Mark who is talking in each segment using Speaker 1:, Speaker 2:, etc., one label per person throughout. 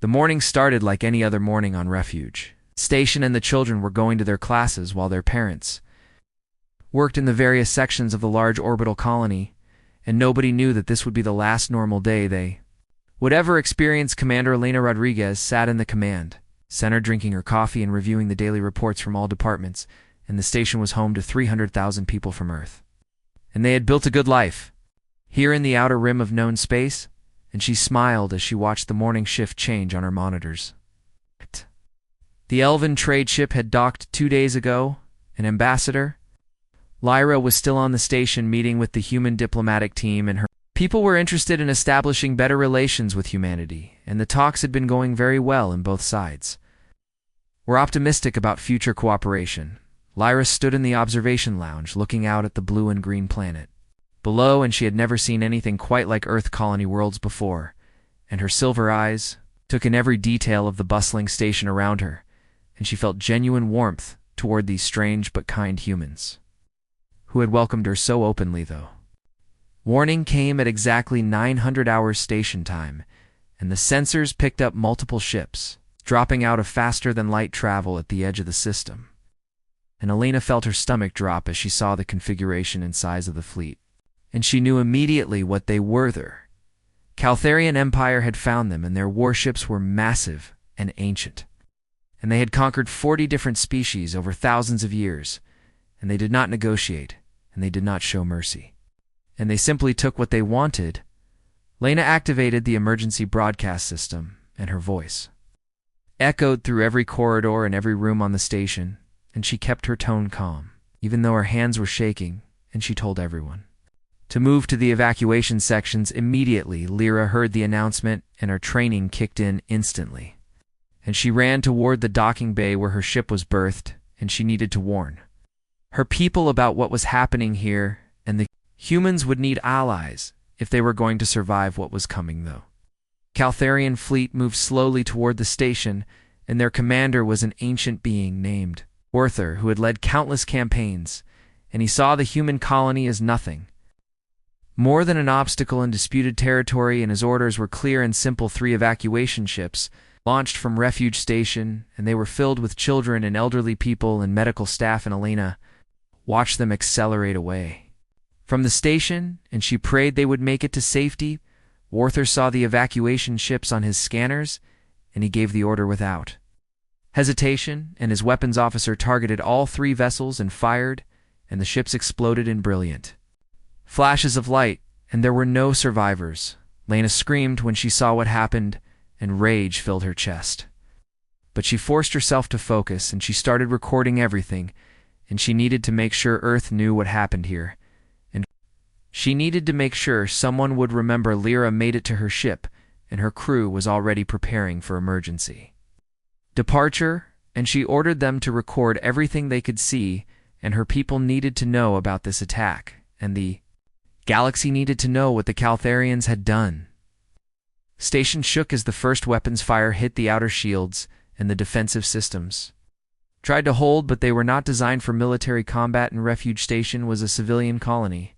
Speaker 1: The morning started like any other morning on refuge. Station and the children were going to their classes while their parents worked in the various sections of the large orbital colony, and nobody knew that this would be the last normal day they would ever experience. Commander Elena Rodriguez sat in the command center drinking her coffee and reviewing the daily reports from all departments, and the station was home to 300,000 people from Earth. And they had built a good life here in the outer rim of known space, and she smiled as she watched the morning shift change on her monitors. The Elven trade ship had docked 2 days ago. An ambassador, Lyra, was still on the station meeting with the human diplomatic team, and her people were interested in establishing better relations with humanity, and the talks had been going very well in both sides. We're optimistic about future cooperation. Lyra stood in the observation lounge looking out at the blue and green planet below, and she had never seen anything quite like Earth colony worlds before, and her silver eyes took in every detail of the bustling station around her, and she felt genuine warmth toward these strange but kind humans who had welcomed her so openly. Though warning came at exactly 900 hours station time, and the sensors picked up multiple ships dropping out of faster-than-light travel at the edge of the system, and Elena felt her stomach drop as she saw the configuration and size of the fleet. And she knew immediately what they were. The Caltharian Empire had found them, and their warships were massive and ancient. And they had conquered 40 different species over thousands of years, and they did not negotiate, and they did not show mercy. And they simply took what they wanted. Lena activated the emergency broadcast system, and her voice echoed through every corridor and every room on the station, and she kept her tone calm, even though her hands were shaking, and she told everyone to move to the evacuation sections immediately. Lyra heard the announcement, and her training kicked in instantly. And she ran toward the docking bay where her ship was berthed, and she needed to warn her people about what was happening here, and the humans would need allies if they were going to survive what was coming. Though Caltharian fleet moved slowly toward the station, and their commander was an ancient being named Orther, who had led countless campaigns, and he saw the human colony as nothing more than an obstacle in disputed territory, and his orders were clear and simple. 3 evacuation ships launched from Refuge Station, and they were filled with children and elderly people and medical staff, and Elena watched them accelerate away from the station, and she prayed they would make it to safety. Orther saw the evacuation ships on his scanners, and he gave the order without hesitation, and his weapons officer targeted all 3 vessels and fired, and the ships exploded in brilliant flashes of light, and there were no survivors. Lena screamed when she saw what happened, and rage filled her chest. But she forced herself to focus, and she started recording everything, and she needed to make sure Earth knew what happened here. And she needed to make sure someone would remember Lyra made it to her ship, and her crew was already preparing for emergency departure, and she ordered them to record everything they could see, and her people needed to know about this attack, and the galaxy needed to know what the Caltharians had done. Station shook as the first weapons fire hit the outer shields, and the defensive systems tried to hold, but they were not designed for military combat, and Refuge Station was a civilian colony,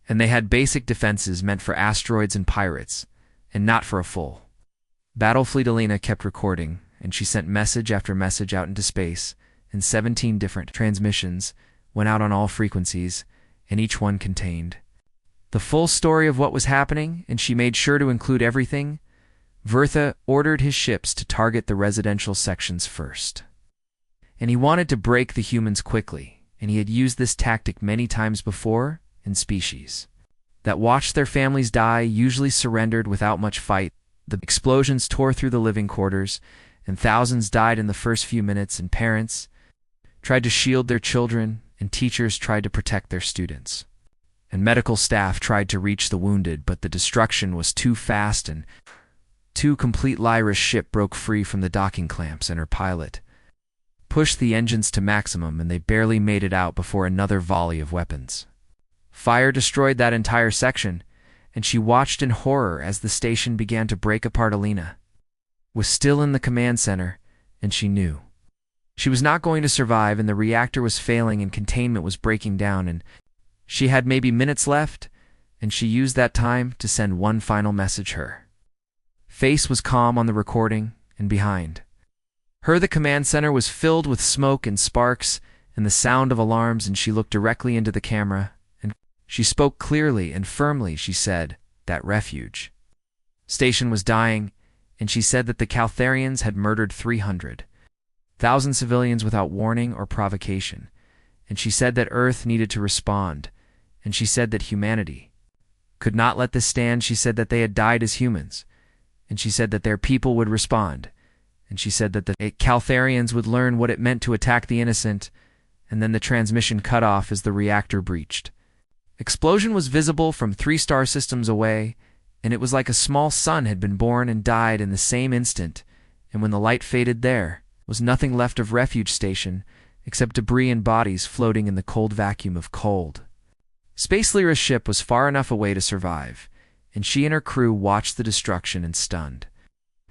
Speaker 1: and they had basic defenses meant for asteroids and pirates, and not for a full battle fleet. Elena kept recording, and she sent message after message out into space, and 17 different transmissions went out on all frequencies, and each one contained the full story of what was happening, and she made sure to include everything. Vertha ordered his ships to target the residential sections first, and he wanted to break the humans quickly, and he had used this tactic many times before, and species that watched their families die usually surrendered without much fight. The explosions tore through the living quarters, and thousands died in the first few minutes, and parents tried to shield their children, and teachers tried to protect their students, and medical staff tried to reach the wounded, but the destruction was too fast and too complete. Lyra's ship broke free from the docking clamps, and her pilot pushed the engines to maximum, and they barely made it out before another volley of weapons fire destroyed that entire section, and she watched in horror as the station began to break apart. Elena was still in the command center, and she knew she was not going to survive, and the reactor was failing and containment was breaking down, and she had maybe minutes left, and she used that time to send one final message. Her face was calm on the recording, and behind her, the command center was filled with smoke and sparks and the sound of alarms, and she looked directly into the camera, and she spoke clearly and firmly. She said that refuge station was dying, and she said that the Caltharians had murdered 300,000 civilians without warning or provocation, and she said that Earth needed to respond, and she said that humanity could not let this stand. She said that they had died as humans, and she said that their people would respond, and she said that the Caltharians would learn what it meant to attack the innocent, and then the transmission cut off as the reactor breached. Explosion was visible from 3 star systems away, and it was like a small sun had been born and died in the same instant, and when the light faded, there was nothing left of refuge station except debris and bodies floating in the cold vacuum of cold. Space Lyra's ship was far enough away to survive, and she and her crew watched the destruction and stunned.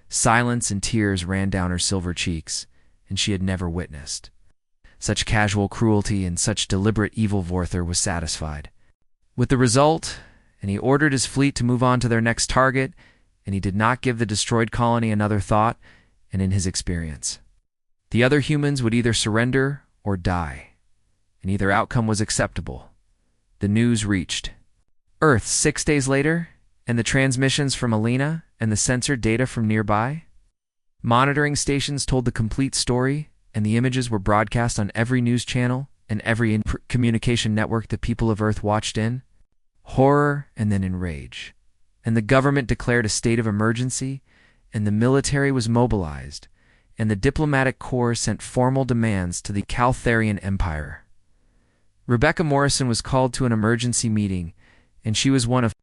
Speaker 1: Silence and tears ran down her silver cheeks, and she had never witnessed such casual cruelty and such deliberate evil. Vorther was satisfied with the result, and he ordered his fleet to move on to their next target, and he did not give the destroyed colony another thought, and in his experience, the other humans would either surrender or die, and either outcome was acceptable. The news reached Earth 6 days later, and the transmissions from Alina and the sensor data from nearby monitoring stations told the complete story, and the images were broadcast on every news channel and every communication network the people of Earth watched in horror and then in rage. And the government declared a state of emergency, and the military was mobilized, and the diplomatic corps sent formal demands to the Caltharian Empire. Rebecca Morrison was called to an emergency meeting, and she was one of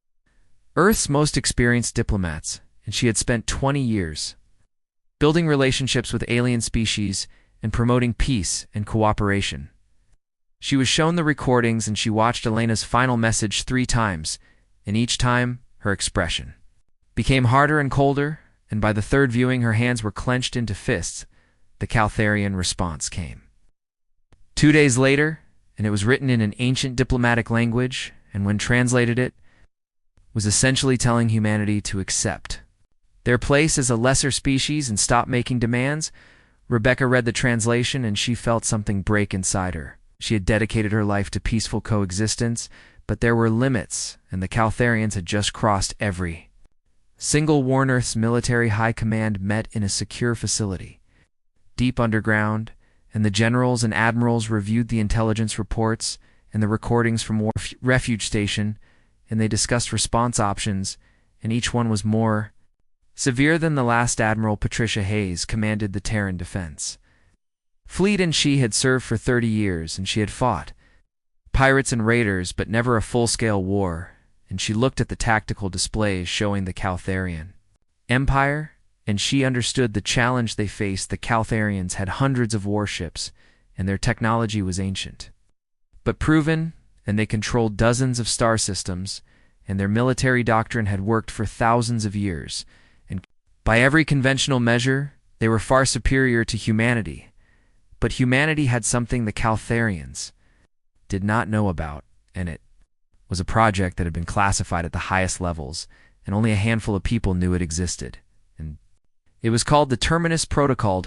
Speaker 1: Earth's most experienced diplomats, and she had spent 20 years building relationships with alien species and promoting peace and cooperation. She was shown the recordings, and she watched Elena's final message 3 times, and each time her expression became harder and colder, and by the 3rd viewing her hands were clenched into fists. The Caltharian response came 2 days later, and it was written in an ancient diplomatic language, and when translated it was essentially telling humanity to accept their place as a lesser species and stop making demands. Rebecca read the translation, and she felt something break inside her. She had dedicated her life to peaceful coexistence, but there were limits, and the Caltharians had just crossed every single one. Earth's military high command met in a secure facility deep underground, and the generals and admirals reviewed the intelligence reports and the recordings from refuge station, and they discussed response options, and each one was more severe than the last. Admiral Patricia Hayes commanded the Terran defense fleet, and she had served for 30 years, and she had fought pirates and raiders, but never a full-scale war, and she looked at the tactical displays showing the Caltharian Empire, and she understood the challenge they faced. The Caltharians had hundreds of warships, and their technology was ancient but proven, and they controlled dozens of star systems, and their military doctrine had worked for thousands of years, and by every conventional measure, they were far superior to humanity. But humanity had something the Caltharians did not know about, and it was a project that had been classified at the highest levels, and only a handful of people knew it existed. And it was called the Terminus Protocol.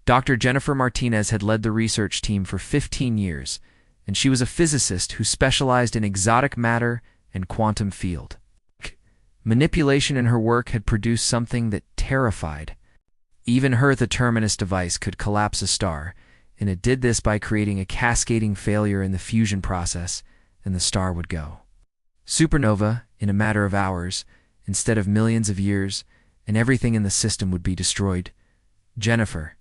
Speaker 1: Dr. Jennifer Martinez had led the research team for 15 years, and she was a physicist who specialized in exotic matter and quantum field manipulation, and her work had produced something that terrified even her. The Terminus device could collapse a star, and it did this by creating a cascading failure in the fusion process, and the star would go supernova in a matter of hours instead of millions of years, and everything in the system would be destroyed. Jennifer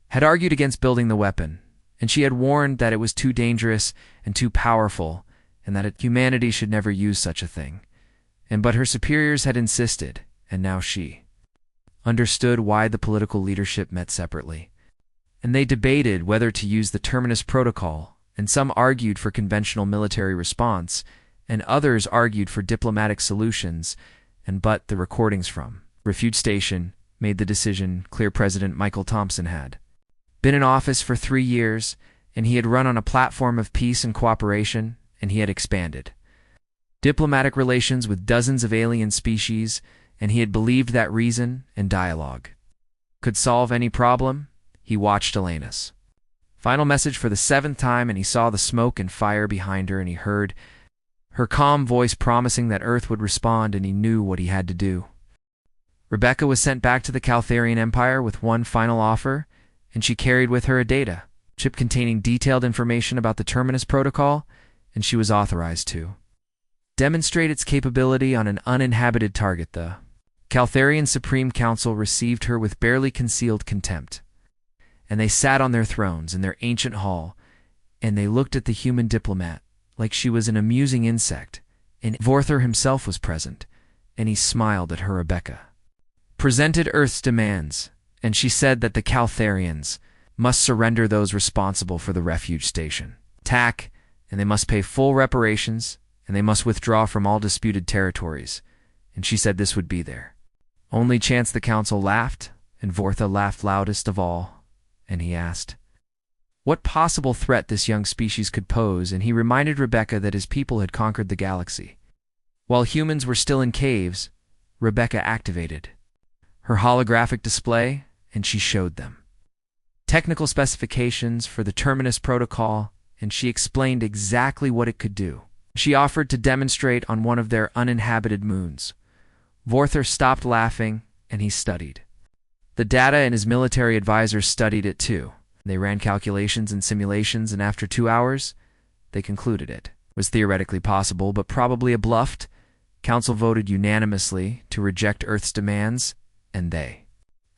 Speaker 1: had argued against building the weapon, and she had warned that it was too dangerous and too powerful, and that humanity should never use such a thing. But her superiors had insisted, and now she understood why the political leadership met separately. And they debated whether to use the Terminus Protocol, and some argued for conventional military response, and others argued for diplomatic solutions, but the recordings from Refuge Station made the decision clear. President Michael Thompson had been in office for 3 years, and he had run on a platform of peace and cooperation, and he had expanded diplomatic relations with dozens of alien species, and he had believed that reason and dialogue could solve any problem, he watched Elena's final message for the 7th time, and he saw the smoke and fire behind her, and he heard her calm voice promising that Earth would respond, and he knew what he had to do. Rebecca was sent back to the Caltharian Empire with one final offer, and she carried with her a data chip containing detailed information about the Terminus Protocol, and she was authorized to demonstrate its capability on an uninhabited target. The Caltharian Supreme Council received her with barely concealed contempt, and they sat on their thrones in their ancient hall, and they looked at the human diplomat like she was an amusing insect, and Vorther himself was present, and he smiled at her. Rebecca presented Earth's demands, and she said that the Caltharians must surrender those responsible for the refuge station attack, and they must pay full reparations, and they must withdraw from all disputed territories, and she said this would be their only chance. The council laughed, and Vorther laughed loudest of all, and he asked what possible threat this young species could pose, and he reminded Rebecca that his people had conquered the galaxy. While humans were still in caves, Rebecca activated her holographic display, and she showed them technical specifications for the Terminus Protocol, and she explained exactly what it could do. She offered to demonstrate on one of their uninhabited moons. Vorther stopped laughing, and he studied the data, and his military advisors studied it too. They ran calculations and simulations, and after 2 hours, they concluded it was theoretically possible, but probably a bluff. Council voted unanimously to reject Earth's demands, and they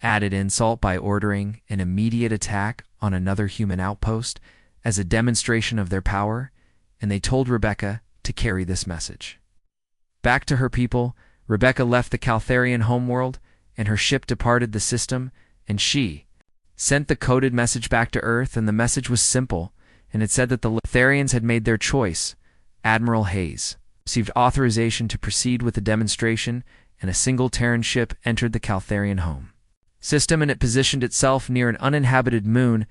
Speaker 1: added insult by ordering an immediate attack on another human outpost as a demonstration of their power, and they told Rebecca to carry this message back to her people. Rebecca left the Caltharian homeworld, and her ship departed the system, and she sent the coded message back to Earth, and the message was simple, and it said that the Caltharians had made their choice. Admiral Hayes received authorization to proceed with the demonstration, and a single Terran ship entered the Caltharian home system, and it positioned itself near an uninhabited moon,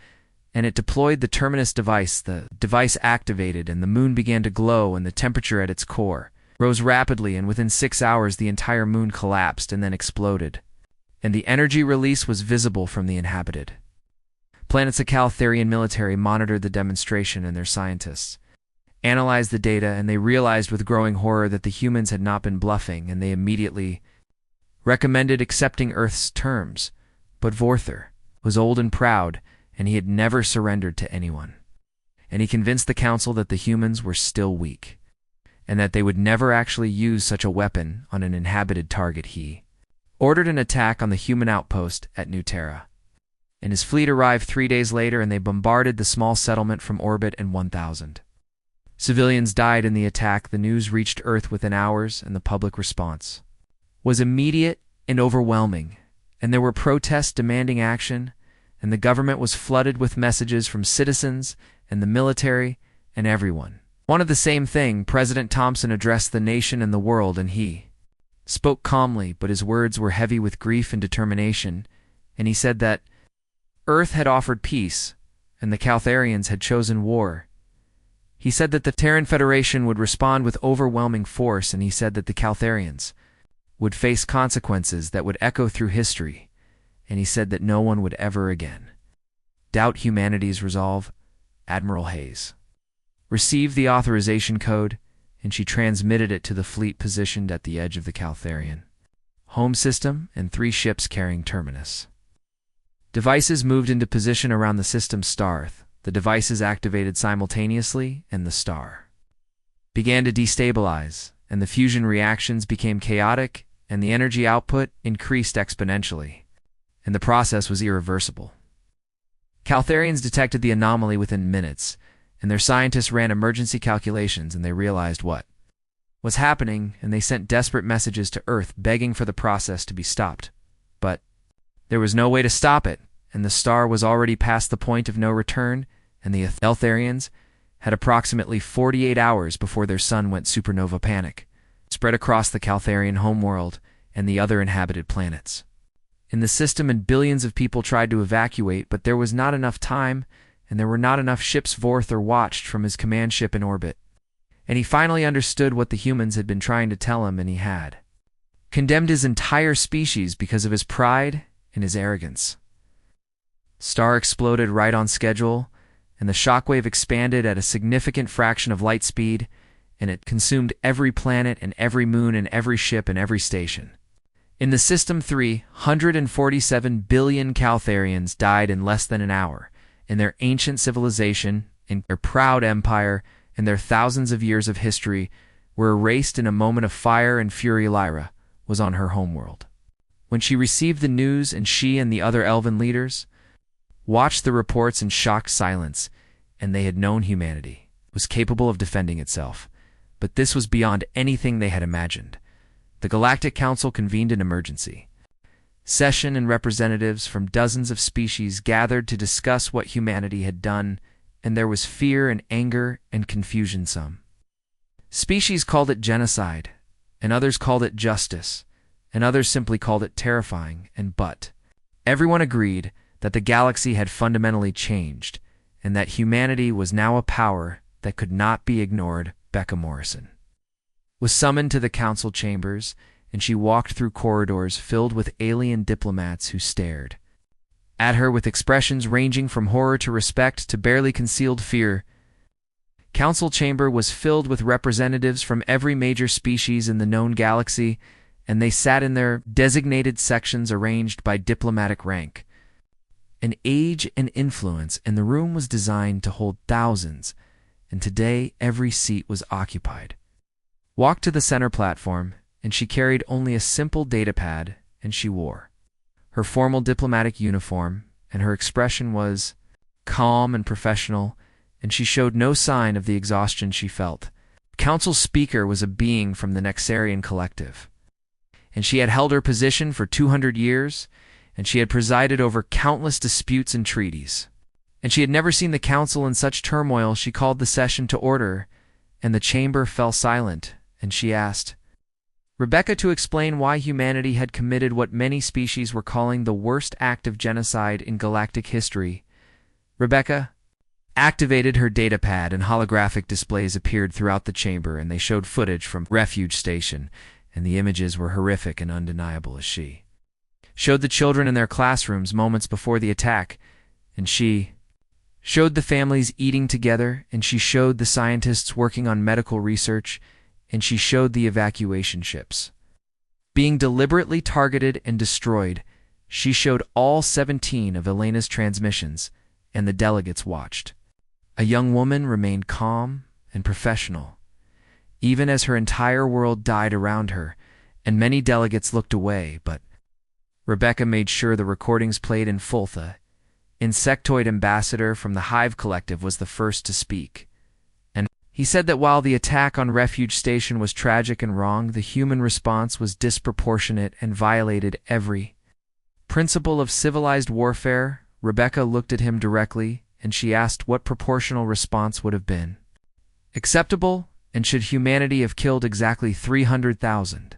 Speaker 1: and it deployed the Terminus device. The device activated, and the moon began to glow, and the temperature at its core rose rapidly, and within 6 hours the entire moon collapsed and then exploded, and the energy release was visible from the inhabited planets. The Caltharian military monitored the demonstration, and their scientists analyzed the data, and they realized with growing horror that the humans had not been bluffing, and they immediately recommended accepting Earth's terms. But Vorther was old and proud, and he had never surrendered to anyone, and he convinced the council that the humans were still weak, and that they would never actually use such a weapon on an inhabited target. He ordered an attack on the human outpost at New Terra, and his fleet arrived 3 days later, and they bombarded the small settlement from orbit, and 1,000 civilians died in the attack. The news reached Earth within hours, and the public response was immediate and overwhelming, and there were protests demanding action, and the government was flooded with messages from citizens and the military and everyone wanted the same thing. President Thompson addressed the nation and the world, and he spoke calmly, but his words were heavy with grief and determination, and he said that Earth had offered peace, and the Caltharians had chosen war. He said that the Terran Federation would respond with overwhelming force, and he said that the Caltharians would face consequences that would echo through history, and he said that no one would ever again doubt humanity's resolve. Admiral Hayes received the authorization code, and she transmitted it to the fleet positioned at the edge of the Caltharian home system, and 3 ships carrying Terminus devices moved into position around the system's star. The devices activated simultaneously, and the star began to destabilize, and the fusion reactions became chaotic, and the energy output increased exponentially, and the process was irreversible. Caltharians detected the anomaly within minutes, and their scientists ran emergency calculations, and they realized what was happening, and they sent desperate messages to Earth begging for the process to be stopped. But there was no way to stop it, and the star was already past the point of no return, and the Caltharians had approximately 48 hours before their sun went supernova. Panic spread across the Caltharian homeworld and the other inhabited planets in the system, and billions of people tried to evacuate, but there was not enough time, and there were not enough ships. Vorther watched from his command ship in orbit, and he finally understood what the humans had been trying to tell him, and he had condemned his entire species because of his pride and his arrogance. Star exploded right on schedule, and the shockwave expanded at a significant fraction of light speed, and it consumed every planet and every moon and every ship and every station. In the system, 347 billion Caltharians died in less than an hour, and their ancient civilization, and their proud empire, and their thousands of years of history were erased in a moment of fire and fury. Lyra was on her homeworld. When she received the news, and she and the other elven leaders watched the reports in shocked silence, and they had known humanity was capable of defending itself. But this was beyond anything they had imagined. The Galactic Council convened an emergency session, and representatives from dozens of species gathered to discuss what humanity had done, and there was fear and anger and confusion. Some species called it genocide, and others called it justice, and others simply called it terrifying. But everyone agreed that the galaxy had fundamentally changed, and that humanity was now a power that could not be ignored. Becca Morrison was summoned to the council chambers, and she walked through corridors filled with alien diplomats who stared at her with expressions ranging from horror to respect to barely concealed fear. Council chamber was filled with representatives from every major species in the known galaxy, and they sat in their designated sections arranged by diplomatic rank and age and influence, and the room was designed to hold thousands, and today every seat was occupied. Walked to the center platform, and she carried only a simple datapad, and she wore her formal diplomatic uniform, and her expression was calm and professional, and she showed no sign of the exhaustion she felt. Council speaker was a being from the Nexarian collective, and she had held her position for 200 years, and she had presided over countless disputes and treaties. And she had never seen the council in such turmoil. She called the session to order, and the chamber fell silent, and she asked Rebecca to explain why humanity had committed what many species were calling the worst act of genocide in galactic history. Rebecca activated her datapad, and holographic displays appeared throughout the chamber, and they showed footage from Refuge Station, and the images were horrific and undeniable as she showed the children in their classrooms moments before the attack, and she showed the families eating together, and she showed the scientists working on medical research, and she showed the evacuation ships being deliberately targeted and destroyed. She showed all 17 of Elena's transmissions, and the delegates watched. A young woman remained calm and professional, even as her entire world died around her, and many delegates looked away, but Rebecca made sure the recordings played in full. The insectoid ambassador from the Hive Collective was the first to speak, and he said that while the attack on Refuge Station was tragic and wrong, the human response was disproportionate and violated every principle of civilized warfare. Rebecca looked at him directly, and she asked what proportional response would have been acceptable, and should humanity have killed exactly 300,000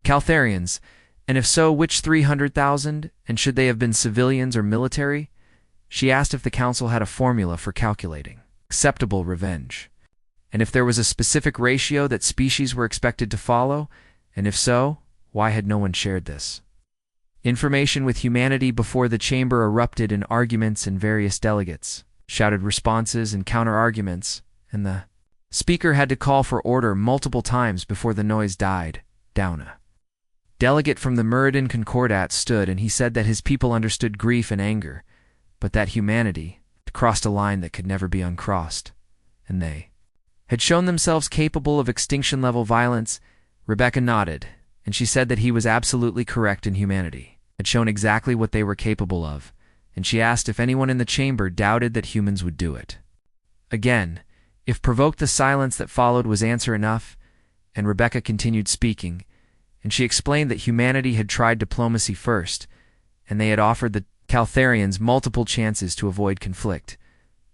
Speaker 1: Caltharians, and if so, which 300,000, and should they have been civilians or military? She asked if the council had a formula for calculating acceptable revenge, and if there was a specific ratio that species were expected to follow, and if so, why had no one shared this information with humanity before the chamber erupted in arguments, and various delegates shouted responses and counter-arguments, and the speaker had to call for order multiple times before the noise died down. A delegate from the Meridian Concordat stood, and he said that his people understood grief and anger, but that humanity had crossed a line that could never be uncrossed, and they had shown themselves capable of extinction-level violence. Rebecca nodded, and she said that he was absolutely correct, and humanity had shown exactly what they were capable of, and she asked if anyone in the chamber doubted that humans would do it. Again, if provoked, the silence that followed was answer enough, and Rebecca continued speaking, and she explained that humanity had tried diplomacy first, and they had offered the Caltharians multiple chances to avoid conflict.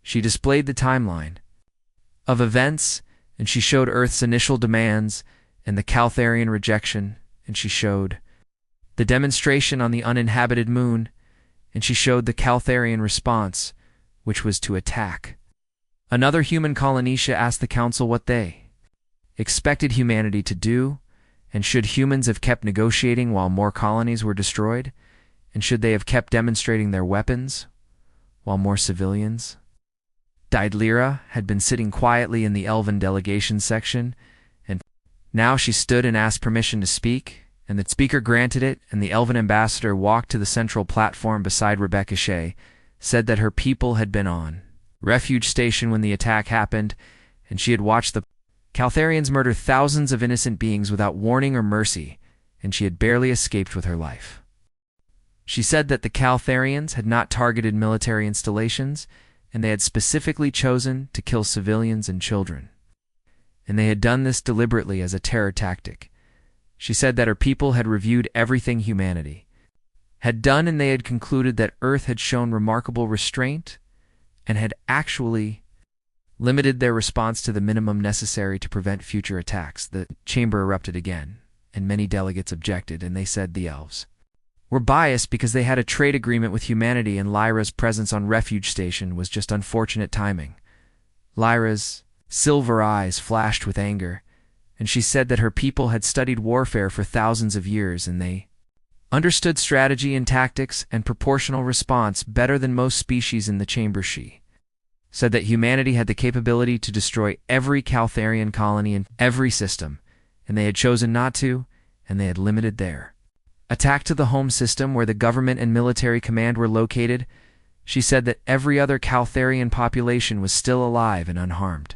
Speaker 1: She displayed the timeline of events, and she showed Earth's initial demands and the Caltharian rejection, and she showed the demonstration on the uninhabited moon, and she showed the Caltharian response, which was to attack another human colony. She asked the council what they expected humanity to do, and should humans have kept negotiating while more colonies were destroyed, and should they have kept demonstrating their weapons, while more civilians died. Lyra had been sitting quietly in the Elven delegation section, and now she stood and asked permission to speak, and the speaker granted it, and the Elven ambassador walked to the central platform beside Rebecca Shea, said that her people had been on refuge station when the attack happened, and she had watched the Caltharians murder thousands of innocent beings without warning or mercy, and she had barely escaped with her life. She said that the Caltharians had not targeted military installations, and they had specifically chosen to kill civilians and children. And they had done this deliberately as a terror tactic. She said that her people had reviewed everything humanity had done, and they had concluded that Earth had shown remarkable restraint and had actually limited their response to the minimum necessary to prevent future attacks. The chamber erupted again, and many delegates objected, and they said the elves were biased because they had a trade agreement with humanity, and Lyra's presence on refuge station was just unfortunate timing. Lyra's silver eyes flashed with anger, and she said that her people had studied warfare for thousands of years, and they understood strategy and tactics and proportional response better than most species in the chamber. She said that humanity had the capability to destroy every Caltharian colony in every system, and they had chosen not to, and they had limited their attack to the home system where the government and military command were located. She said that every other Caltharian population was still alive and unharmed.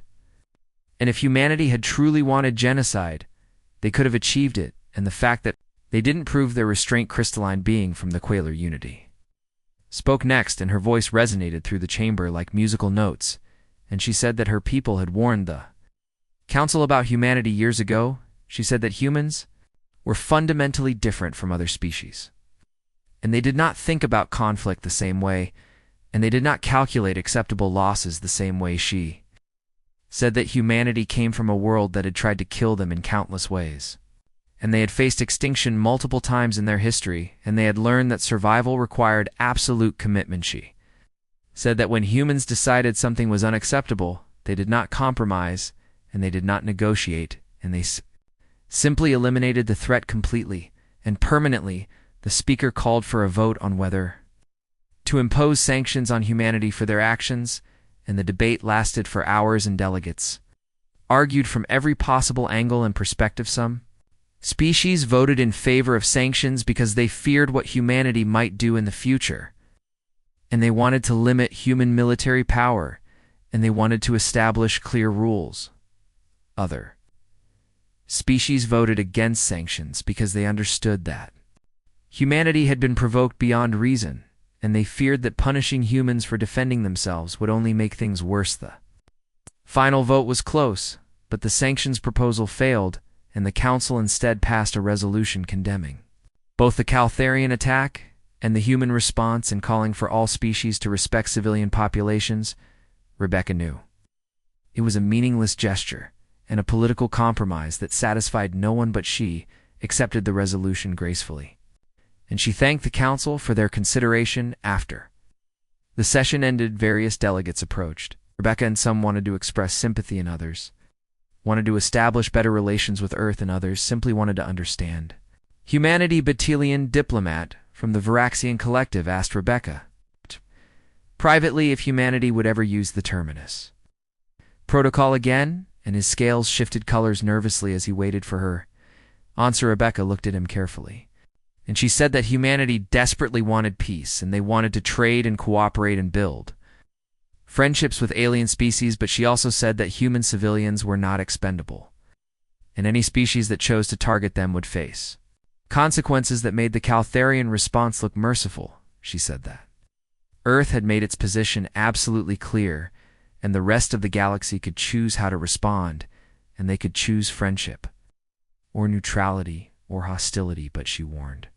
Speaker 1: And if humanity had truly wanted genocide, they could have achieved it, and the fact that they didn't prove their restraint crystalline being from the Queller unity spoke next, and her voice resonated through the chamber like musical notes, and she said that her people had warned the council about humanity years ago. She said that humans were fundamentally different from other species, and they did not think about conflict the same way, and they did not calculate acceptable losses the same way. She said that humanity came from a world that had tried to kill them in countless ways, and they had faced extinction multiple times in their history, and they had learned that survival required absolute commitment. She said that when humans decided something was unacceptable, they did not compromise, and they did not negotiate, and they simply eliminated the threat completely and permanently. The speaker called for a vote on whether to impose sanctions on humanity for their actions, and the debate lasted for hours, and delegates argued from every possible angle and perspective. Some species voted in favor of sanctions because they feared what humanity might do in the future, and they wanted to limit human military power, and they wanted to establish clear rules. Other species voted against sanctions because they understood that humanity had been provoked beyond reason, and they feared that punishing humans for defending themselves would only make things worse. The final vote was close, but the sanctions proposal failed, and the council instead passed a resolution condemning both the Caltharian attack and the human response and calling for all species to respect civilian populations. Rebecca knew it was a meaningless gesture and a political compromise that satisfied no one, but she accepted the resolution gracefully, and she thanked the council for their consideration. After the session ended, various delegates approached Rebecca, and some wanted to express sympathy, and others wanted to establish better relations with Earth, and others simply wanted to understand humanity. Battalion diplomat from the Varaxian collective asked Rebecca privately if humanity would ever use the terminus protocol again, and his scales shifted colors nervously as he waited for her answer. Rebecca looked at him carefully, and she said that humanity desperately wanted peace, and they wanted to trade and cooperate and build friendships with alien species, but she also said that human civilians were not expendable, and any species that chose to target them would face consequences that made the Caltharian response look merciful. She said that Earth had made its position absolutely clear, and the rest of the galaxy could choose how to respond, and they could choose friendship or neutrality or hostility, but she warned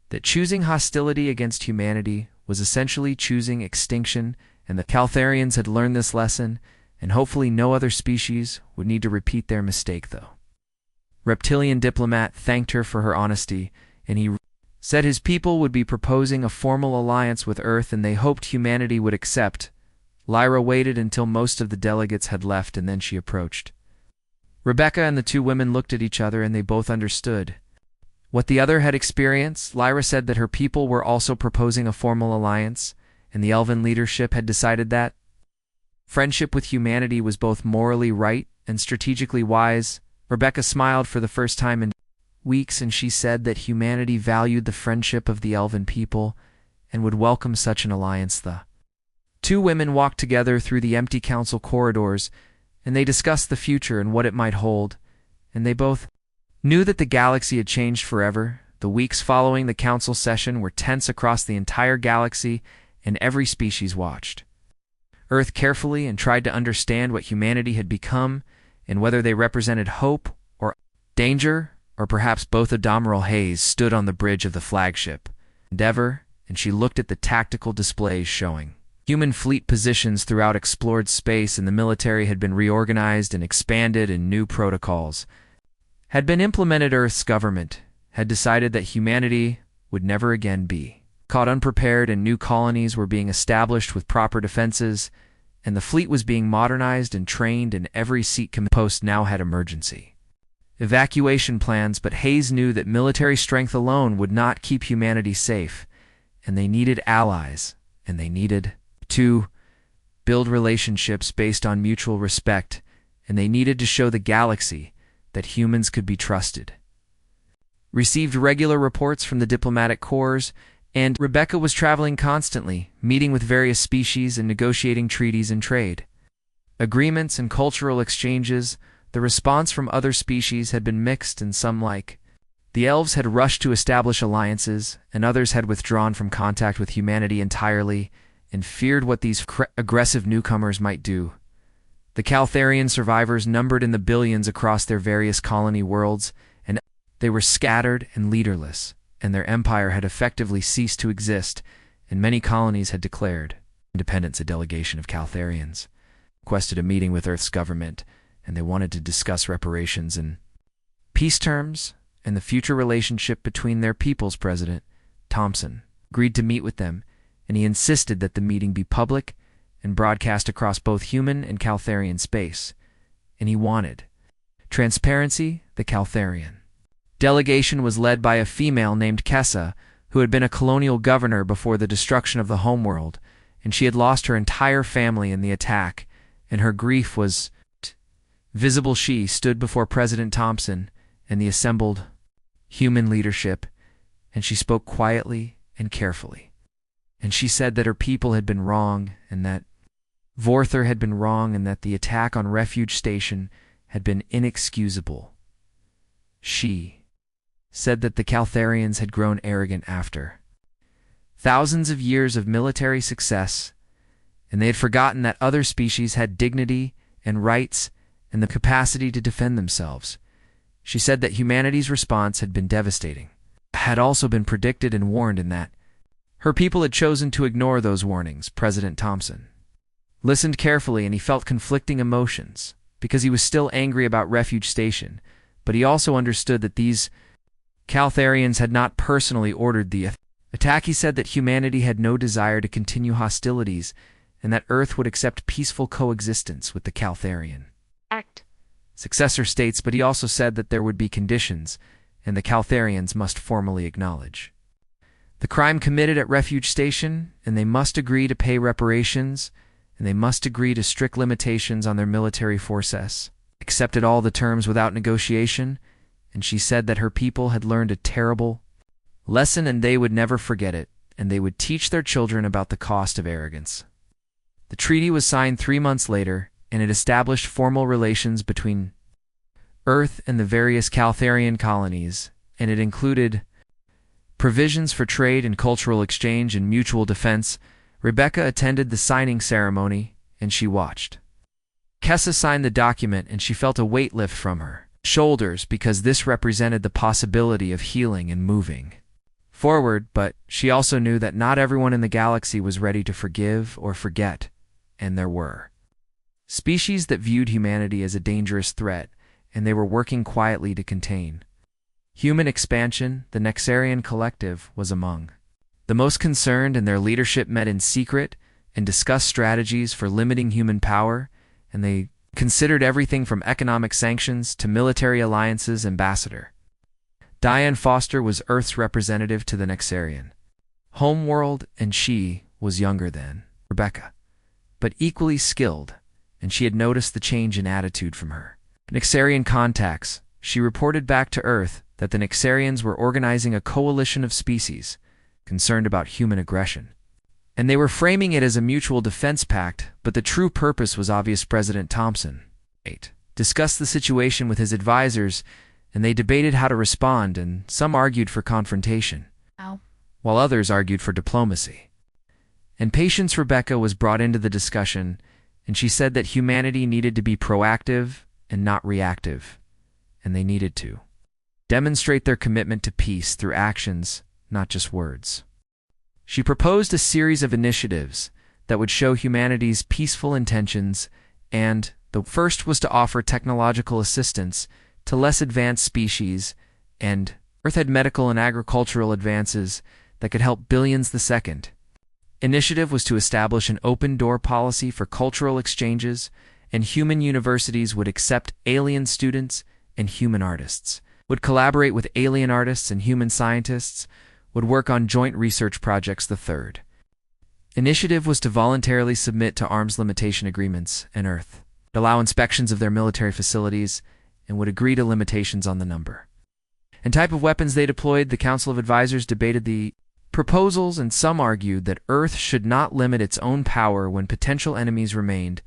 Speaker 1: that choosing hostility against humanity was essentially choosing extinction, and the Caltharians had learned this lesson, and hopefully no other species would need to repeat their mistake. Though reptilian diplomat thanked her for her honesty, and he said his people would be proposing a formal alliance with Earth, and they hoped humanity would accept. Lyra waited until most of the delegates had left, and then she approached Rebecca, and the two women looked at each other, and they both understood what the other had experienced. Lyra said that her people were also proposing a formal alliance, and the elven leadership had decided that friendship with humanity was both morally right and strategically wise. Rebecca smiled for the first time in weeks, and she said that humanity valued the friendship of the elven people and would welcome such an alliance. The two women walked together through the empty council corridors, and they discussed the future and what it might hold, and they both knew that the galaxy had changed forever. The weeks following the council session were tense across the entire galaxy, and every species watched Earth carefully and tried to understand what humanity had become and whether they represented hope or danger, or perhaps both. Admiral Hayes stood on the bridge of the flagship Endeavor, and she looked at the tactical displays showing human fleet positions throughout explored space, and the military had been reorganized and expanded, and new protocols had been implemented. Earth's government had decided that humanity would never again be caught unprepared, and new colonies were being established with proper defenses, and the fleet was being modernized and trained, and every seat post now had emergency evacuation plans. But Hayes knew that military strength alone would not keep humanity safe, and they needed allies, and they needed to build relationships based on mutual respect, and they needed to show the galaxy that humans could be trusted. Received regular reports from the diplomatic corps, and Rebecca was traveling constantly, meeting with various species and negotiating treaties and trade agreements and cultural exchanges. The response from other species had been mixed, and some, like the elves, had rushed to establish alliances, and others had withdrawn from contact with humanity entirely and feared what these aggressive newcomers might do. The Caltharian survivors numbered in the billions across their various colony worlds, and they were scattered and leaderless, and their empire had effectively ceased to exist, and many colonies had declared independence. A delegation of Caltharians requested a meeting with Earth's government, and they wanted to discuss reparations and peace terms and the future relationship between their people's president. Thompson agreed to meet with them, and he insisted that the meeting be public and broadcast across both human and Caltharian space, and he wanted transparency. The Caltharian delegation was led by a female named Kessa, who had been a colonial governor before the destruction of the homeworld, and she had lost her entire family in the attack, and her grief was visible. She stood before President Thompson and the assembled human leadership, and she spoke quietly and carefully. And she said that her people had been wrong, and that Vorther had been wrong, and that the attack on Refuge Station had been inexcusable. She said that the Caltharians had grown arrogant after thousands of years of military success, and they had forgotten that other species had dignity and rights and the capacity to defend themselves. She said that humanity's response had been devastating, had also been predicted and warned, and that her people had chosen to ignore those warnings. President Thompson listened carefully, and he felt conflicting emotions because he was still angry about Refuge Station, but he also understood that these Caltharians had not personally ordered the attack. He said that humanity had no desire to continue hostilities, and that Earth would accept peaceful coexistence with the Caltharian successor states, but he also said that there would be conditions, and the Caltharians must formally acknowledge the crime committed at Refuge Station, and they must agree to pay reparations, and they must agree to strict limitations on their military forces. Accepted all the terms without negotiation, and she said that her people had learned a terrible lesson, and they would never forget it, and they would teach their children about the cost of arrogance. The treaty was signed 3 months later, and it established formal relations between Earth and the various Caltharian colonies, and it included provisions for trade and cultural exchange and mutual defense. Rebecca attended the signing ceremony, and she watched Kessa signed the document, and she felt a weight lift from her shoulders because this represented the possibility of healing and moving forward, but she also knew that not everyone in the galaxy was ready to forgive or forget, and there were species that viewed humanity as a dangerous threat, and they were working quietly to contain human expansion. The Nexarian Collective was among the most concerned, and their leadership met in secret and discussed strategies for limiting human power, and they considered everything from economic sanctions to military alliances. Ambassador Diane Foster was Earth's representative to the Nexarian homeworld, and she was younger than Rebecca, but equally skilled, and she had noticed the change in attitude from her Nexarian contacts. She reported back to Earth that the Nexarians were organizing a coalition of species concerned about human aggression, and they were framing it as a mutual defense pact, but the true purpose was obvious. President Thompson discussed the situation with his advisors, and they debated how to respond, and some argued for confrontation, while others argued for diplomacy. And Patience Rebecca was brought into the discussion, and she said that humanity needed to be proactive and not reactive, and they needed to demonstrate their commitment to peace through actions, not just words. She proposed a series of initiatives that would show humanity's peaceful intentions, and the first was to offer technological assistance to less advanced species, and Earth had medical and agricultural advances that could help billions. The second initiative was to establish an open-door policy for cultural exchanges, and human universities would accept alien students, and human artists would collaborate with alien artists, and human scientists would work on joint research projects. The third initiative was to voluntarily submit to arms limitation agreements, and Earth would allow inspections of their military facilities and would agree to limitations on the number and type of weapons they deployed. The Council of Advisors debated the proposals, and some argued that Earth should not limit its own power when potential enemies remained,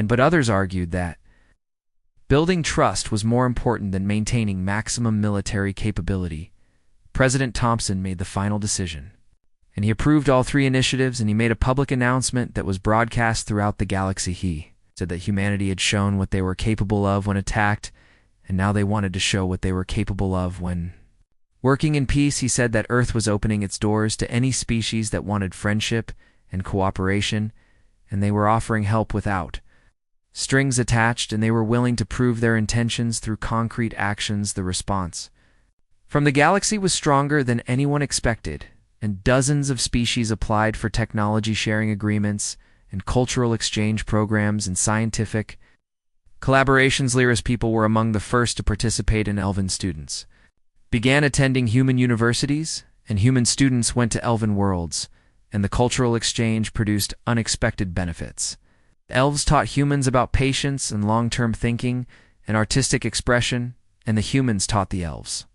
Speaker 1: but others argued that building trust was more important than maintaining maximum military capability. President Thompson made the final decision, and he approved all three initiatives, and he made a public announcement that was broadcast throughout the galaxy. He said that humanity had shown what they were capable of when attacked, and now they wanted to show what they were capable of when working in peace. He said that Earth was opening its doors to any species that wanted friendship and cooperation, and they were offering help without strings attached, and they were willing to prove their intentions through concrete actions. The response from the galaxy was stronger than anyone expected, and dozens of species applied for technology sharing agreements and cultural exchange programs and scientific collaborations. Lyris people were among the first to participate, and Elven students began attending human universities, and human students went to Elven worlds, and the cultural exchange produced unexpected benefits. Elves taught humans about patience and long-term thinking and artistic expression, and the humans taught the elves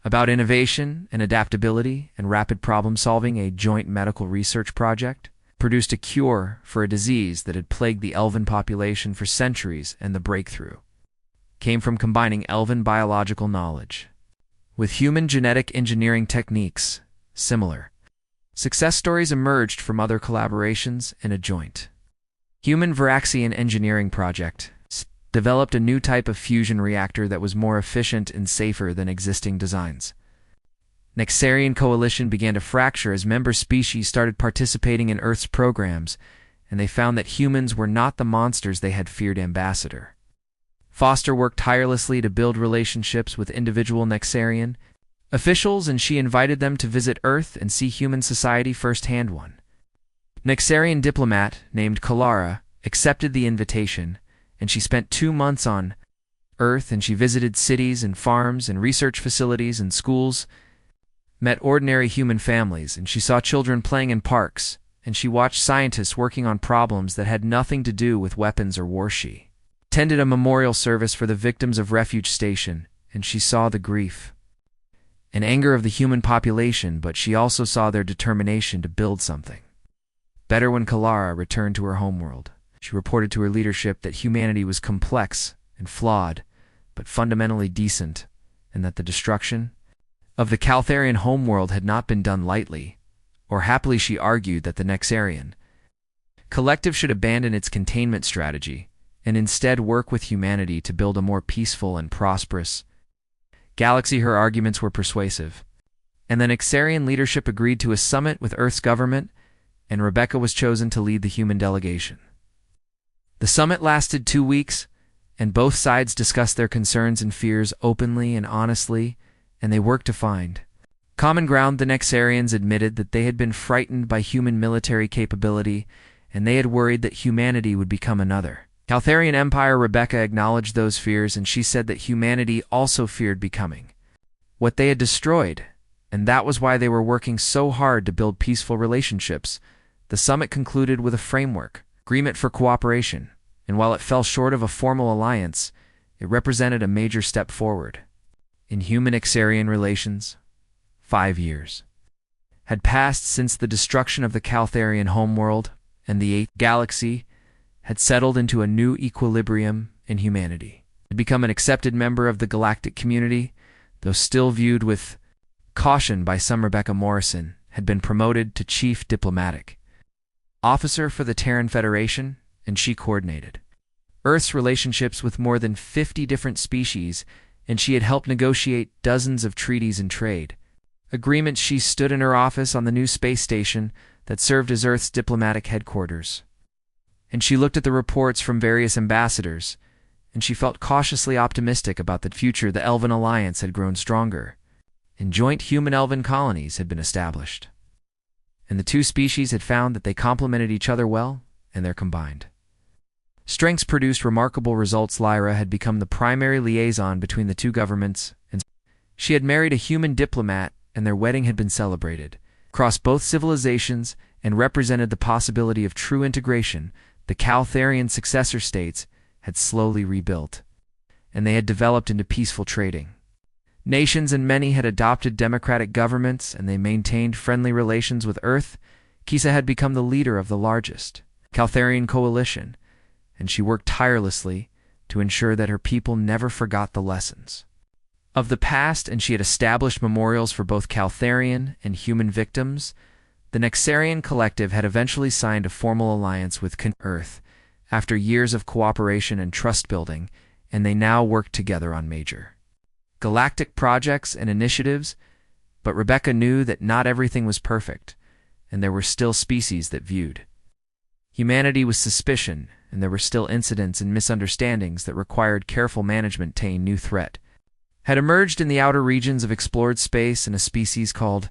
Speaker 1: about innovation and adaptability and rapid problem-solving. A joint medical research project produced a cure for a disease that had plagued the Elven population for centuries, and the breakthrough came from combining Elven biological knowledge with human genetic engineering techniques. Similar success stories emerged from other collaborations, and a joint human Viraxian engineering project developed a new type of fusion reactor that was more efficient and safer than existing designs. Nexarian coalition began to fracture as member species started participating in Earth's programs, and they found that humans were not the monsters they had feared. Ambassador Foster worked tirelessly to build relationships with individual Nexarian officials, and she invited them to visit Earth and see human society firsthand. One Nexarian diplomat named Kalara accepted the invitation, and she spent 2 months on Earth, and she visited cities and farms and research facilities and schools, met ordinary human families, and she saw children playing in parks, and she watched scientists working on problems that had nothing to do with weapons or war. She attended a memorial service for the victims of Refuge Station, and she saw the grief and anger of the human population, but she also saw their determination to build something better. When Kalara returned to her homeworld, she reported to her leadership that humanity was complex and flawed, but fundamentally decent, and that the destruction of the Caltharian homeworld had not been done lightly or happily. She argued that the Nexarian collective should abandon its containment strategy and instead work with humanity to build a more peaceful and prosperous galaxy. Her arguments were persuasive, and the Nexarian leadership agreed to a summit with Earth's government, and Rebecca was chosen to lead the human delegation. The summit lasted 2 weeks, and both sides discussed their concerns and fears openly and honestly, and they worked to find common ground. The Nexarians admitted that they had been frightened by human military capability, and they had worried that humanity would become another Caltharian empire. Rebecca acknowledged those fears, and she said that humanity also feared becoming what they had destroyed, and that was why they were working so hard to build peaceful relationships The summit concluded with a framework agreement for cooperation, and while it fell short of a formal alliance, it represented a major step forward. In human-Xarian relations, 5 years had passed since the destruction of the Caltharian homeworld, and the 8th galaxy had settled into a new equilibrium in humanity. Had become an accepted member of the galactic community, though still viewed with caution by some. Rebecca Morrison had been promoted to Chief Diplomatic Officer for the Terran Federation, and she coordinated Earth's relationships with more than 50 different species, and she had helped negotiate dozens of treaties and trade agreements. She stood in her office on the new space station that served as Earth's diplomatic headquarters, and she looked at the reports from various ambassadors, and she felt cautiously optimistic about the future. The Elven Alliance had grown stronger, and joint human-elven colonies had been established, and the two species had found that they complemented each other well, and their combined strengths produced remarkable results. Lyra had become the primary liaison between the two governments, and she had married a human diplomat, and their wedding had been celebrated across both civilizations and represented the possibility of true integration. The Caltharian successor states had slowly rebuilt, and they had developed into peaceful trading nations, and many had adopted democratic governments, and they maintained friendly relations with Earth. Kisa had become the leader of the largest Caltharian coalition, and she worked tirelessly to ensure that her people never forgot the lessons of the past, and she had established memorials for both Caltharian and human victims. The Nexarian Collective had eventually signed a formal alliance with Earth after years of cooperation and trust building, and they now worked together on major galactic projects and initiatives. But Rebecca knew that not everything was perfect, and there were still species that viewed humanity with suspicion, and there were still incidents and misunderstandings that required careful management. A new threat had emerged in the outer regions of explored space, and a species called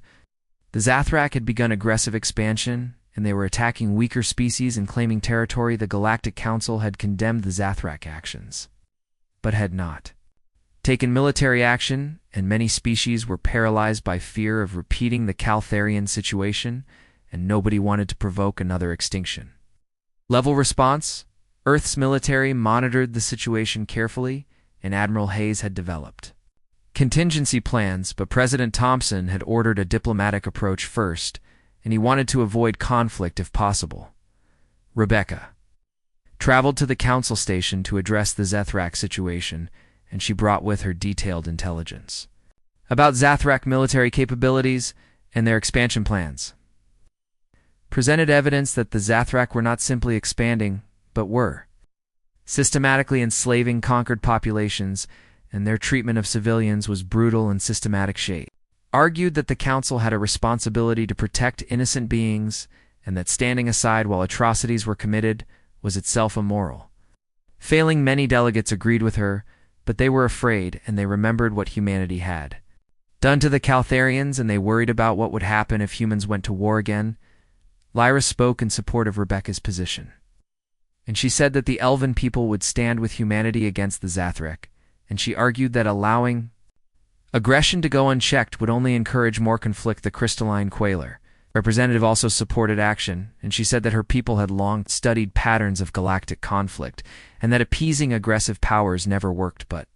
Speaker 1: the Zathrak had begun aggressive expansion, and they were attacking weaker species and claiming territory. The Galactic Council had condemned the Zathrak actions, but had not taken military action, and many species were paralyzed by fear of repeating the Caltharian situation, and nobody wanted to provoke another extinction. Level response: Earth's military monitored the situation carefully, and Admiral Hayes had developed contingency plans, but President Thompson had ordered a diplomatic approach first, and he wanted to avoid conflict if possible. Rebecca traveled to the council station to address the Zathrak situation, and she brought with her detailed intelligence about Zathrak military capabilities and their expansion plans. Presented evidence that the Zathrak were not simply expanding, but were systematically enslaving conquered populations, and their treatment of civilians was brutal and systematic. Shade argued that the council had a responsibility to protect innocent beings, and that standing aside while atrocities were committed was itself immoral. Failing, many delegates agreed with her, but they were afraid, and they remembered what humanity had done to the Caltharians, and they worried about what would happen if humans went to war again. Lyra spoke in support of Rebecca's position, and she said that the Elven people would stand with humanity against the Zathrak, and she argued that allowing aggression to go unchecked would only encourage more conflict. The Crystalline Quailer representative also supported action, and she said that her people had long studied patterns of galactic conflict, and that appeasing aggressive powers never worked. But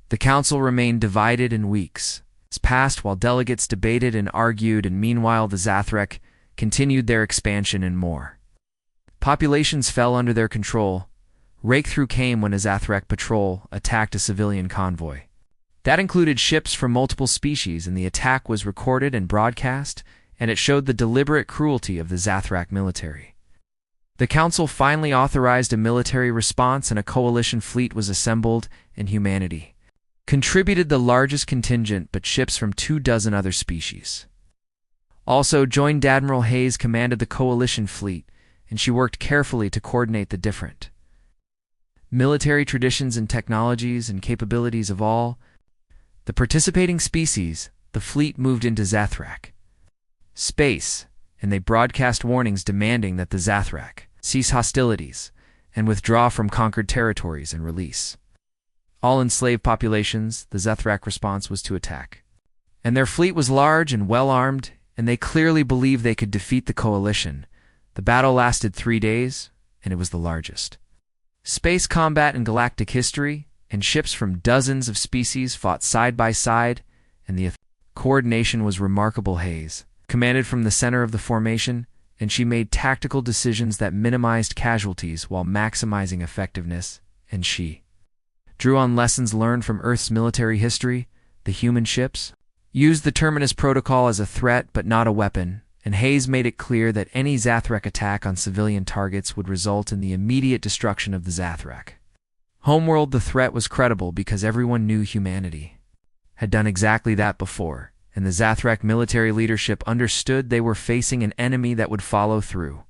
Speaker 1: the council remained divided, and weeks passed while delegates debated and argued, and meanwhile the Zathrak continued their expansion, and more populations fell under their control. Breakthrough came when a Zathrak patrol attacked a civilian convoy. That included ships from multiple species, and the attack was recorded and broadcast, and it showed the deliberate cruelty of the Zathrak military. The council finally authorized a military response, and a coalition fleet was assembled, and humanity contributed the largest contingent, but ships from 24 other species also joined. Admiral Hayes commanded the coalition fleet, and she worked carefully to coordinate the different military traditions and technologies and capabilities of all the participating species. The fleet moved into Zathrak space, and they broadcast warnings demanding that the Zathrak cease hostilities and withdraw from conquered territories and release all enslaved populations. The Zathrak response was to attack, and their fleet was large and well-armed, and they clearly believed they could defeat the coalition. The battle lasted 3 days, and it was the largest. Space combat in galactic history, and ships from dozens of species fought side by side, and the coordination was remarkable. Hayes commanded from the center of the formation, and she made tactical decisions that minimized casualties while maximizing effectiveness, and she drew on lessons learned from Earth's military history. The human ships used the Terminus Protocol as a threat but not a weapon, and Hayes made it clear that any Zathrak attack on civilian targets would result in the immediate destruction of the Zathrak. Homeworld, the threat was credible because everyone knew humanity had done exactly that before, and the Zathrak military leadership understood they were facing an enemy that would follow through.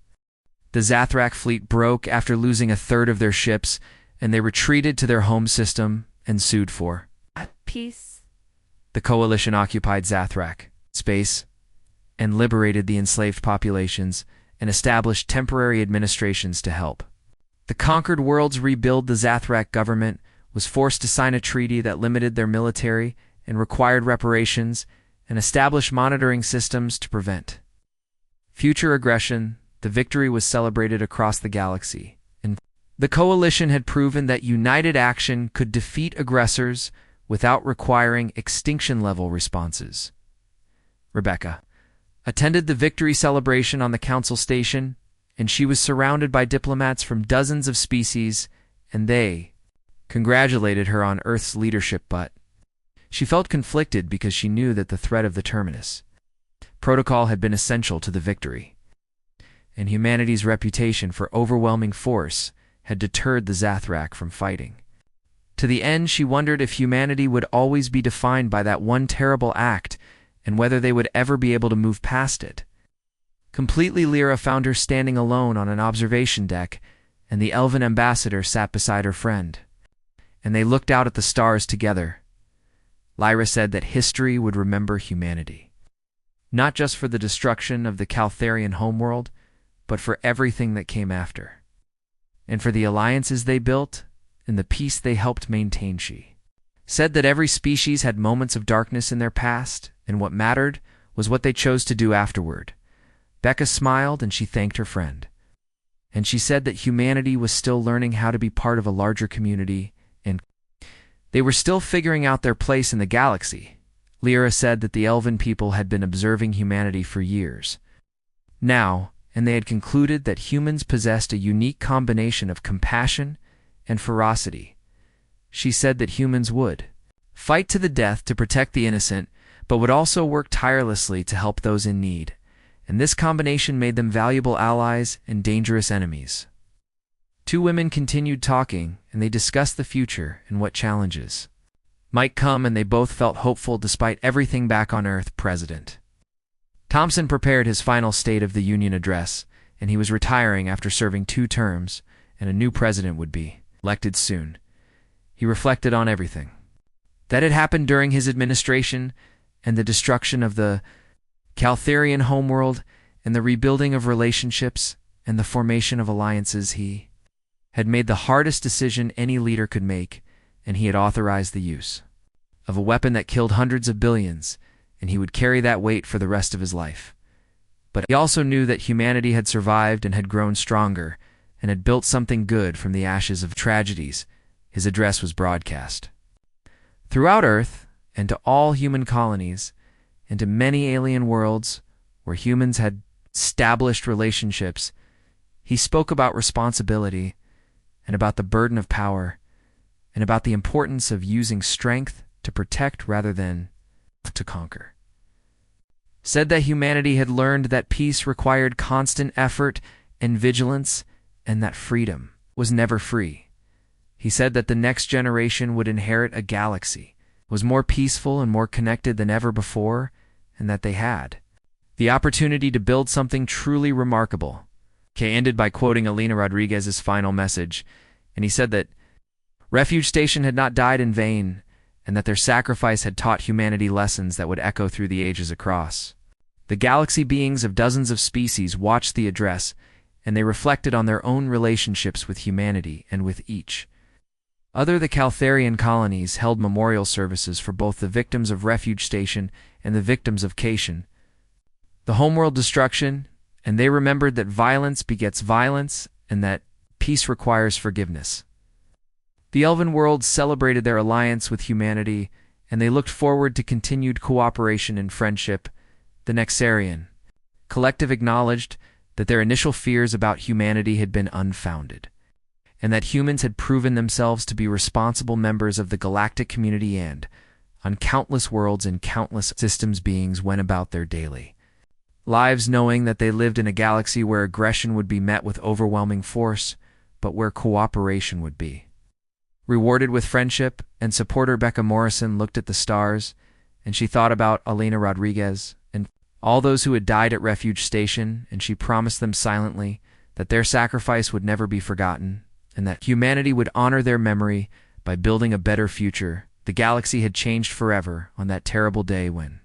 Speaker 1: The Zathrak fleet broke after losing a third of their ships, and they retreated to their home system and sued for
Speaker 2: peace.
Speaker 1: The coalition occupied Zathrak space and liberated the enslaved populations and established temporary administrations to help the conquered worlds rebuild. The Zathrak government was forced to sign a treaty that limited their military and required reparations and established monitoring systems to prevent future aggression. The victory was celebrated across the galaxy, and the coalition had proven that united action could defeat aggressors without requiring extinction-level responses. Rebecca attended the victory celebration on the council station, and she was surrounded by diplomats from dozens of species, and they congratulated her on Earth's leadership, but she felt conflicted because she knew that the threat of the Terminus Protocol had been essential to the victory, and humanity's reputation for overwhelming force had deterred the Zathrak from fighting. To the end, she wondered if humanity would always be defined by that one terrible act and whether they would ever be able to move past it. Completely, Lyra found her standing alone on an observation deck, and the elven ambassador sat beside her friend, and they looked out at the stars together. Lyra said that history would remember humanity, not just for the destruction of the Caltharian homeworld, but for everything that came after, and for the alliances they built and the peace they helped maintain. She said that every species had moments of darkness in their past, and what mattered was what they chose to do afterward. Becca smiled, and she thanked her friend. And she said that humanity was still learning how to be part of a larger community, and they were still figuring out their place in the galaxy. Lyra said that the elven people had been observing humanity for years now, and they had concluded that humans possessed a unique combination of compassion and ferocity. She said that humans would fight to the death to protect the innocent, but would also work tirelessly to help those in need, and this combination made them valuable allies and dangerous enemies. Two women continued talking, and they discussed the future and what challenges might come, and they both felt hopeful despite everything back on Earth. President Thompson prepared his final State of the Union address, and he was retiring after serving 2 terms, and a new president would be elected soon. He reflected on everything that had happened during his administration, and the destruction of the Caltharian homeworld, and the rebuilding of relationships, and the formation of alliances. He had made the hardest decision any leader could make, and he had authorized the use of a weapon that killed hundreds of billions, and he would carry that weight for the rest of his life. But he also knew that humanity had survived and had grown stronger, and had built something good from the ashes of tragedies. His address was broadcast throughout Earth, and to all human colonies, and to many alien worlds where humans had established relationships. He spoke about responsibility, and about the burden of power, and about the importance of using strength to protect rather than to conquer. Said that humanity had learned that peace required constant effort and vigilance, and that freedom was never free. He said that the next generation would inherit a galaxy, was more peaceful and more connected than ever before, and that they had the opportunity to build something truly remarkable. Kay ended by quoting Elena Rodriguez's final message, and he said that Refuge Station had not died in vain, and that their sacrifice had taught humanity lessons that would echo through the ages across. The galaxy beings of dozens of species watched the address, and they reflected on their own relationships with humanity and with each other. The Caltharian colonies held memorial services for both the victims of Refuge Station and the victims of Cation. The homeworld destruction and they remembered that violence begets violence and that peace requires forgiveness. The elven world celebrated their alliance with humanity, and they looked forward to continued cooperation and friendship. The Nexarian collective acknowledged that their initial fears about humanity had been unfounded, and that humans had proven themselves to be responsible members of the galactic community, and, on countless worlds and countless systems, beings went about their daily lives knowing that they lived in a galaxy where aggression would be met with overwhelming force, but where cooperation would be rewarded with friendship. And supporter Becca Morrison looked at the stars, and she thought about Elena Rodriguez and all those who had died at Refuge Station, and she promised them silently that their sacrifice would never be forgotten, and that humanity would honor their memory by building a better future. The galaxy had changed forever on that terrible day when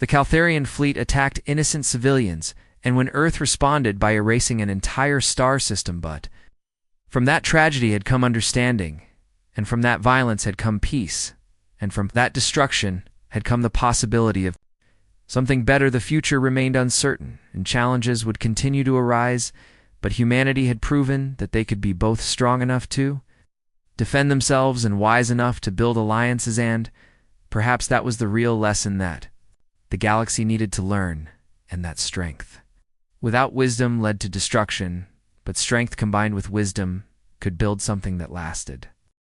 Speaker 1: the Caltharian fleet attacked innocent civilians, and when Earth responded by erasing an entire star system. But from that tragedy had come understanding, and from that violence had come peace, and from that destruction had come the possibility of something better. The future remained uncertain, and challenges would continue to arise, but humanity had proven that they could be both strong enough to defend themselves and wise enough to build alliances, and perhaps that was the real lesson that the galaxy needed to learn, and that strength without wisdom led to destruction, but strength combined with wisdom could build something that lasted.